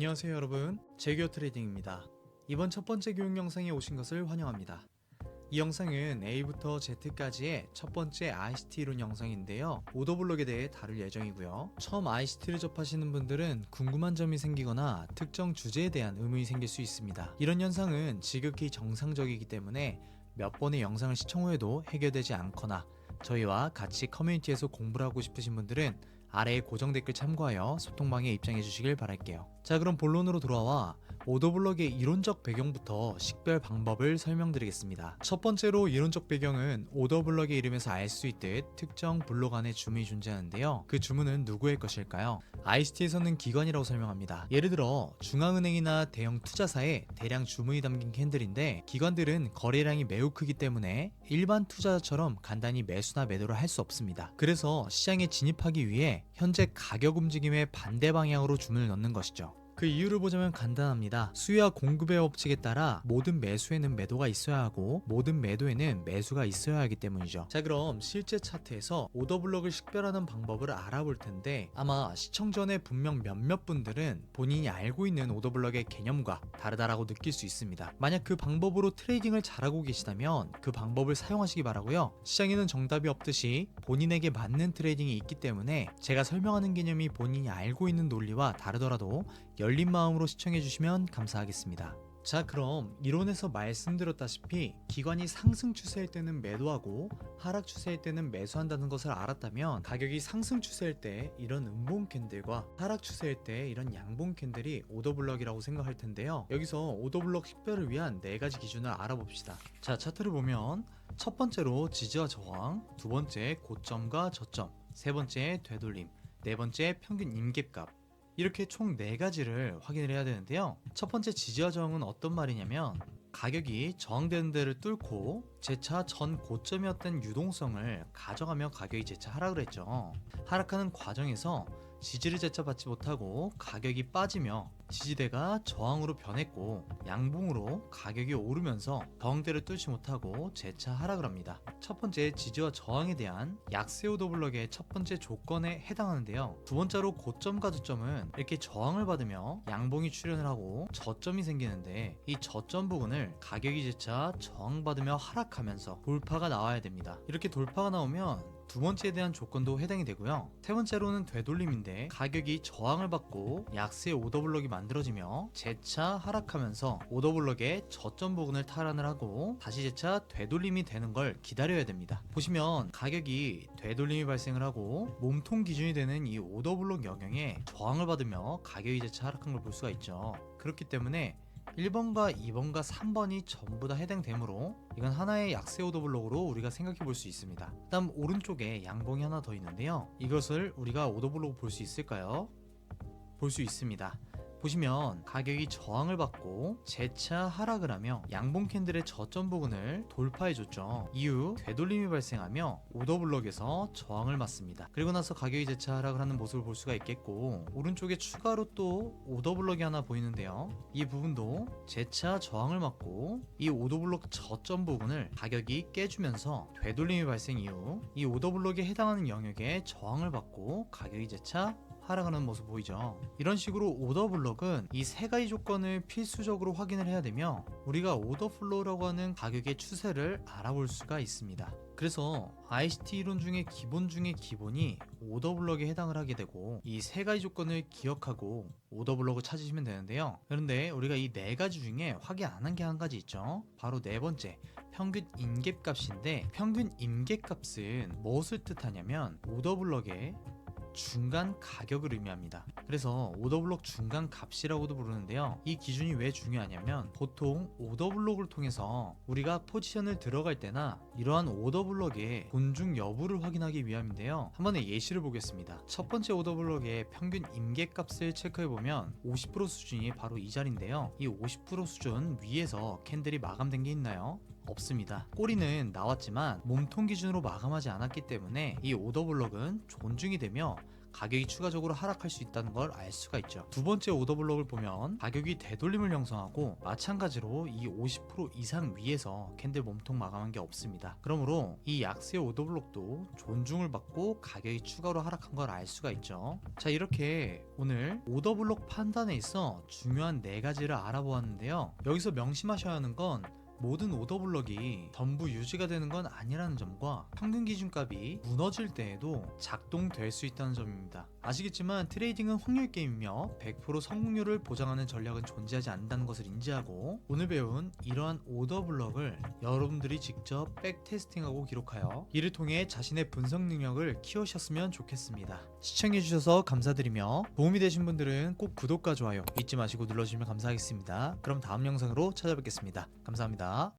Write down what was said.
안녕하세요 여러분, 제규어 트레이딩입니다. 이번 첫 번째 교육 영상에 오신 것을 환영합니다. 이 영상은 A부터 Z까지의 첫 번째 ICT 이론 영상인데요. 오더블록에 대해 다룰 예정이고요. 처음 ICT를 접하시는 분들은 궁금한 점이 생기거나 특정 주제에 대한 의문이 생길 수 있습니다. 이런 현상은 지극히 정상적이기 때문에 몇 번의 영상을 시청 후에도 해결되지 않거나 저희와 같이 커뮤니티에서 공부를 하고 싶으신 분들은 아래의 고정 댓글 참고하여 소통방에 입장해 주시길 바랄게요. 자, 그럼 본론으로 돌아와 오더블록의 이론적 배경부터 식별 방법을 설명드리겠습니다. 첫 번째로 이론적 배경은 오더블록의 이름에서 알 수 있듯 특정 블록 안에 주문이 존재하는데요. 그 주문은 누구의 것일까요? ICT에서는 기관이라고 설명합니다. 예를 들어 중앙은행이나 대형 투자사에 대량 주문이 담긴 캔들인데 기관들은 거래량이 매우 크기 때문에 일반 투자자처럼 간단히 매수나 매도를 할 수 없습니다. 그래서 시장에 진입하기 위해 현재 가격 움직임의 반대 방향으로 주문을 넣는 것이죠. 그 이유를 보자면 간단합니다. 수요와 공급의 법칙에 따라 모든 매수에는 매도가 있어야 하고 모든 매도에는 매수가 있어야 하기 때문이죠. 자, 그럼 실제 차트에서 오더블록을 식별하는 방법을 알아볼 텐데 아마 시청 전에 분명 몇몇 분들은 본인이 알고 있는 오더블록의 개념과 다르다라고 느낄 수 있습니다. 만약 그 방법으로 트레이딩을 잘하고 계시다면 그 방법을 사용하시기 바라고요. 시장에는 정답이 없듯이 본인에게 맞는 트레이딩이 있기 때문에 제가 설명하는 개념이 본인이 알고 있는 논리와 다르더라도 열린 마음으로 시청해 주시면 감사하겠습니다. 자, 그럼 이론에서 말씀드렸다시피 기관이 상승 추세일 때는 매도하고 하락 추세일 때는 매수한다는 것을 알았다면 가격이 상승 추세일 때 이런 음봉 캔들과 하락 추세일 때 이런 양봉 캔들이 오더블록이라고 생각할 텐데요. 여기서 오더블록 식별을 위한 4가지 기준을 알아봅시다. 자, 차트를 보면 첫 번째로 지지와 저항, 두 번째 고점과 저점, 세 번째 되돌림, 네 번째 평균 임계값, 이렇게 총 4가지를 확인을 해야 되는데요. 첫 번째 지지와 저항은 어떤 말이냐면 가격이 저항되는 데를 뚫고 재차 전 고점이었던 유동성을 가져가며 가격이 재차 하락을 했죠. 하락하는 과정에서 지지를 재차 받지 못하고 가격이 빠지며 지지대가 저항으로 변했고 양봉으로 가격이 오르면서 저항대를 뚫지 못하고 재차 하락을 합니다. 첫 번째 지지와 저항에 대한 약세 오더블록의 첫 번째 조건에 해당하는데요. 두 번째로 고점과 저점은 이렇게 저항을 받으며 양봉이 출현을 하고 저점이 생기는데 이 저점 부분을 가격이 재차 저항받으며 하락하면서 돌파가 나와야 됩니다. 이렇게 돌파가 나오면 두 번째에 대한 조건도 해당이 되고요. 세 번째로는 되돌림인데 가격이 저항을 받고 약세 오더블록이 만들어지며 재차 하락하면서 오더블록의 저점 부분을 탈환을 하고 다시 재차 되돌림이 되는 걸 기다려야 됩니다. 보시면 가격이 되돌림이 발생을 하고 몸통 기준이 되는 이 오더블록 영역에 저항을 받으며 가격이 재차 하락한 걸 볼 수가 있죠. 그렇기 때문에 1번과 2번과 3번이 전부 다 해당되므로 이건 하나의 약세 오더블록으로 우리가 생각해 볼 수 있습니다. 다음 오른쪽에 양봉이 하나 더 있는데요. 이것을 우리가 오더블록 볼 수 있을까요? 볼 수 있습니다. 보시면 가격이 저항을 받고 재차 하락을 하며 양봉 캔들의 저점 부분을 돌파해줬죠. 이후 되돌림이 발생하며 오더블록에서 저항을 맞습니다. 그리고 나서 가격이 재차 하락을 하는 모습을 볼 수가 있겠고 오른쪽에 추가로 또 오더블록이 하나 보이는데요. 이 부분도 재차 저항을 맞고 이 오더블록 저점 부분을 가격이 깨주면서 되돌림이 발생 이후 이 오더블록에 해당하는 영역에 저항을 받고 가격이 재차 하락하는 모습 보이죠. 이런 식으로 오더블록은 이 3가지 조건을 필수적으로 확인을 해야 되며 우리가 오더플로우라고 하는 가격의 추세를 알아볼 수가 있습니다. 그래서 ICT 이론 중에 기본 중에 기본이 오더블록에 해당을 하게 되고 이 3가지 조건을 기억하고 오더블록을 찾으시면 되는데요. 그런데 우리가 이 4가지 중에 확인 안 한 게 한 가지 있죠. 바로 네 번째 평균 임계값인데 평균 임계값은 무엇을 뜻하냐면 오더블록의 중간 가격을 의미합니다. 그래서 오더블록 중간 값이라고도 부르는데요. 이 기준이 왜 중요하냐면 보통 오더블록을 통해서 우리가 포지션을 들어갈 때나 이러한 오더블록의 본중 여부를 확인하기 위함인데요. 한 번의 예시를 보겠습니다. 첫 번째 오더블록의 평균 임계값을 체크해보면 50% 수준이 바로 이 자리인데요. 이 50% 수준 위에서 캔들이 마감된 게 있나요? 없습니다. 꼬리는 나왔지만 몸통 기준으로 마감하지 않았기 때문에 이 오더블록은 존중이 되며 가격이 추가적으로 하락할 수 있다는 걸 알 수가 있죠. 두 번째 오더블록을 보면 가격이 되돌림을 형성하고 마찬가지로 이 50% 이상 위에서 캔들 몸통 마감한 게 없습니다. 그러므로 이 약세 오더블록도 존중을 받고 가격이 추가로 하락한 걸 알 수가 있죠. 자, 이렇게 오늘 오더블록 판단에 있어 중요한 4가지를 알아보았는데요. 여기서 명심하셔야 하는 건 모든 오더블럭이 전부 유지가 되는 건 아니라는 점과 평균 기준값이 무너질 때에도 작동될 수 있다는 점입니다. 아시겠지만 트레이딩은 확률 게임이며 100% 성공률을 보장하는 전략은 존재하지 않는다는 것을 인지하고 오늘 배운 이러한 오더블럭을 여러분들이 직접 백테스팅하고 기록하여 이를 통해 자신의 분석 능력을 키우셨으면 좋겠습니다. 시청해주셔서 감사드리며 도움이 되신 분들은 꼭 구독과 좋아요 잊지 마시고 눌러주시면 감사하겠습니다. 그럼 다음 영상으로 찾아뵙겠습니다. 감사합니다.